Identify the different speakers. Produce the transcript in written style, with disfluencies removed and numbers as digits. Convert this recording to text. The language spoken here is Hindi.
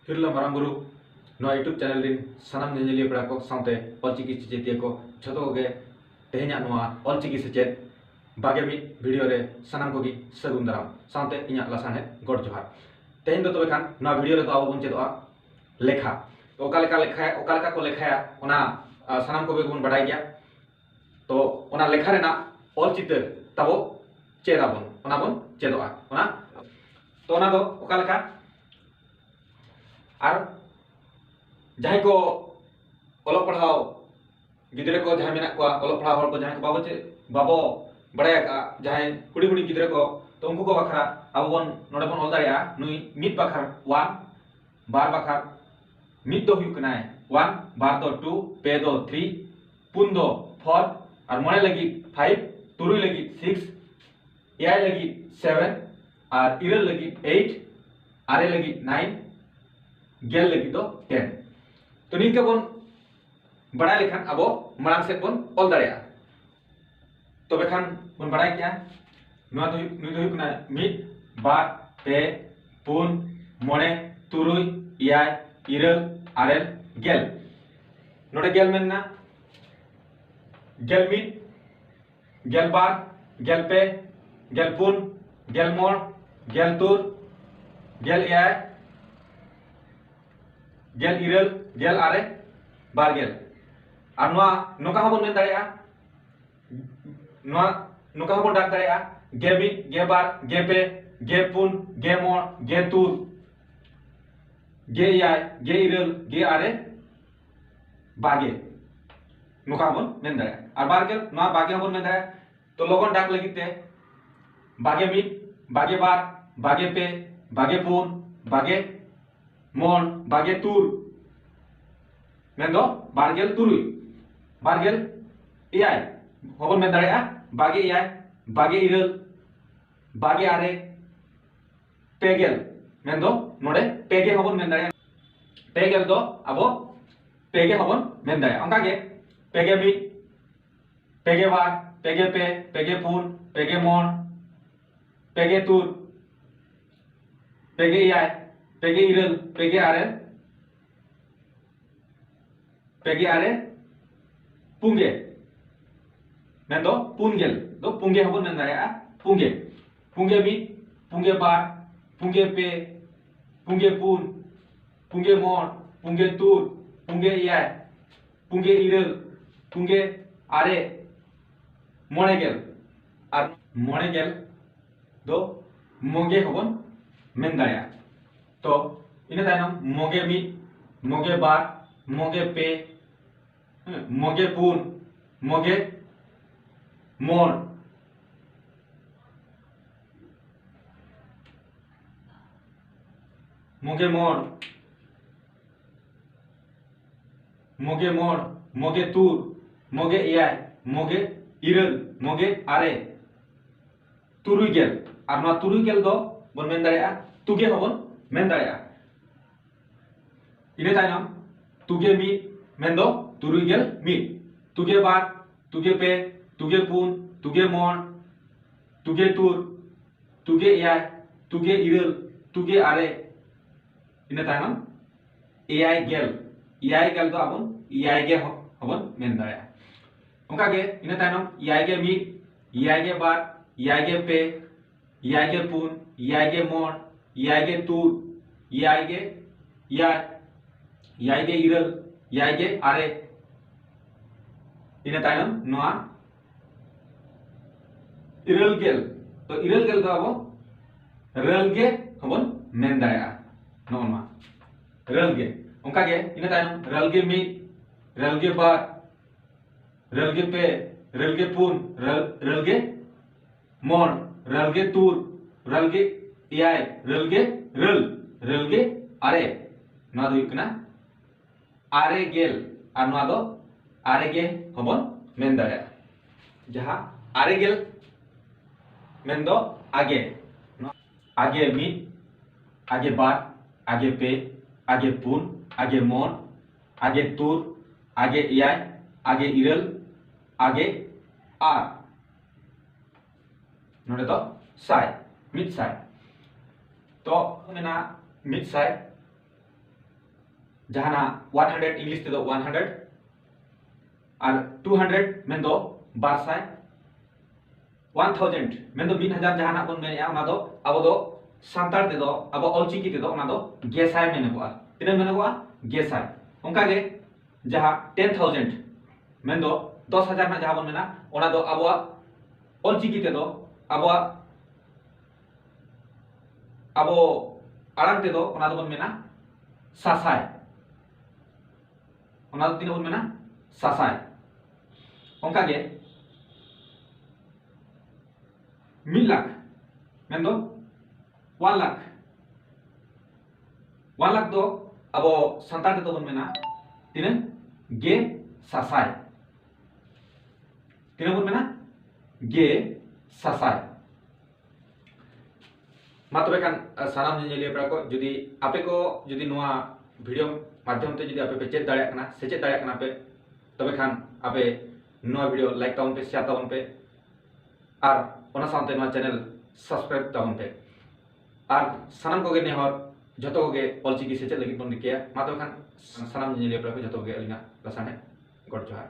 Speaker 1: हिरला माराम बुरु नवा यूट्यूब चैनल दिन सानाम नेजेलिया पेड़ा को साउते ऑलचिकी सेचेतिया को झोतो गे तेहेन्या नवा ऑलचिकी सेचेत बागे मिट वीडियो रे सानाम को गी सगुन दाराम साउते इन्या लासाने गॉड जोहार तेहेन दो तबे खान नवा वीडियो रे तो आबो बन चेदोआ लेखा ओका लेखा को लेखाया ओना सानाम को बेगुन बडाय गया तो ओना लेखा रेना ऑलचितर ताबो चेदाबोन ओना बोन चेदोआ ओना तो ओना दो ओका लेखा और जहां को ऑल पढ़ाओ गिद्रे को जहां मेना को ऑल पढ़ाओ हर को जहां को बाबो बड़ाया का जहां हुडी हुडी गिद्रे को तो उनको को बखरा अब बन नोडे बन ऑल दारिया नुई मिट बखर 1 बार बखर मिट दो हुई कनाय 1 बार दो 2 पे दो 3 पुन दो 4 और मोने लगी 5 तुरुई लगी 6 एआई लगी 7 और इरल लगी 8 आरे लगी 9 गेल लगी तो 10 तो निका बन बड़ा लेखान अब मांग से बन ऑल दाड़िया तो बेखान बन बड़ा क्या नुआ तो नुई तो हुकना मिट बार पे पुन मोने तुरुई एआई इरल आरेल गेल नोडे गेल मेनना गेल मिट गेल बार गेल पे गेल पुन गेल मोर गेल तुर गेल एआई गेल इरल गेल आरे बार गेल और नोका हबन मेन दाड़िया नोका हबन डाक दाड़िया गे मिट गे बार गे पे गे पुन गे मोर गे तुर गे एआई गे इरल गे आरे बागे नोका हबन मेन दाड़िया और बार गेल नोआ बागे हबन मेन दाड़िया तो लोगन डाक लगी ते बागे मिट बागे बार बागे पे बागे पुन बागे मोर बागे तुर मेंदो बारगेल तुरुई बारगेल एआई हबन मेन दाड़िया बागे एआई बागे इरल बागे आरे पेगेल मेंदो नोडे पेगे हबन मेन दाड़िया पेगेल दो अबो पेगे हबन मेन दाड़िया अंका गे पेगे मिट पेगे बार पेगे पे पेगे पुन पेगे मोर पेगे तुर पेगे एआई पेगे इरल पेगे आरे पुंगे मेंदो पुंगेल दो पुंगे हबन मेन दाड़िया पुंगे पुंगे मिट पुंगे बार पुंगे पे पुंगे पुन पुंगे मोर पुंगे तुर पुंगे एआई पुंगे इरल पुंगे आरे मोनेगेल और मोनेगेल दो मोगे हबन मेन दाड़िया तो इन तायनम मोगे मिट मोगे बार मोगे पे मोगे पुन मोगे मोर मोगे मोर मोगे मोर मोगे तुर मोगे एआई मोगे इरल मोगे आरे तुरुई गेल और नोआ तुरुई गेल दो बन मेन दाड़िया तुगे हबन मेन दाड़िया इने तायनम तुगे मिट मेन दो तुरुई गेल मिट तुगे बार तुगे पे तुगे पुन तुगे मोर तुगे तुर तुगे एआई तुगे इरल तुगे आरे इने तायनम एआई गेल दो आबन एआई गे हबन मेन दाड़िया ओंका गे इने तायनम एआई गे मिट एआई गे बार एआई गे पे एआई गे पुन एआई गे मोर एआई गे तुर एआई गे एआई गे इरल एआई गे आरे इने तायनम नोआ इरल गेल तो इरल गेल दो आबो रल गे हबन मेन दाड़िया नोमा रल गे ओंका गे इने तायनम रल गे मिट रल गे बार रल गे पे रल गे पुन रल गे मोर रल गे तुर रल गे एआई रल गे आरे नोआ दो हुकना आरे गेल और नोआ दो आरे गे हबन मेन दाड़िया जहां आरे गेल मेन दो आगे आगे मिट आगे बार आगे पे आगे पुन आगे मोर आगे तुर आगे एआई आगे इरल आगे आर नोडे तो साय मिट साय तो मेना मिट साय जहाना 100 इंग्लिश तेदो 100 और 200 मेन दो 200 1000 मेन दो 1000 जहाना बन मेनेया ओना दो अब दो सांतार तेदो अब ऑलचिकी तेदो ओना दो गेसाय मेनेबोआ तिना मेनेबोआ गेसाय ओंका गे जहा 10000 मेन दो 10000 ना जहा बन मेना ओना दो अब ऑलचिकी तेदो अब आड़ांग तेदो ओना दो बन मेना सासाय ओना दो तिना बन मेना सासाय ओंका गे 1 लाख मेन दो 1 लाख 1 लाख दो अब संतार तेदो बन मेना तिना गे सासाय तिना बन मेना गे सासाय मात्र खान सानाम जेलिया पेड़ा को जुदी आपे को जुदी नोआ वीडियो माध्यम ते जुदी आपे पे चेक दाड़े कना से चेक दाड़े कना पे तबे खान आपे नोआ वीडियो लाइक ताबन पे शेयर ताबन पे और ओना सानते नोआ चैनल सब्सक्राइब ताबन पे और सानाम को गे नेहर जतो गे ऑलचिकी से चेक लगी बन दिकेया मात्र खान सानाम जेलिया पेड़ा को जतो गे अलिना लसाने गड जोहार।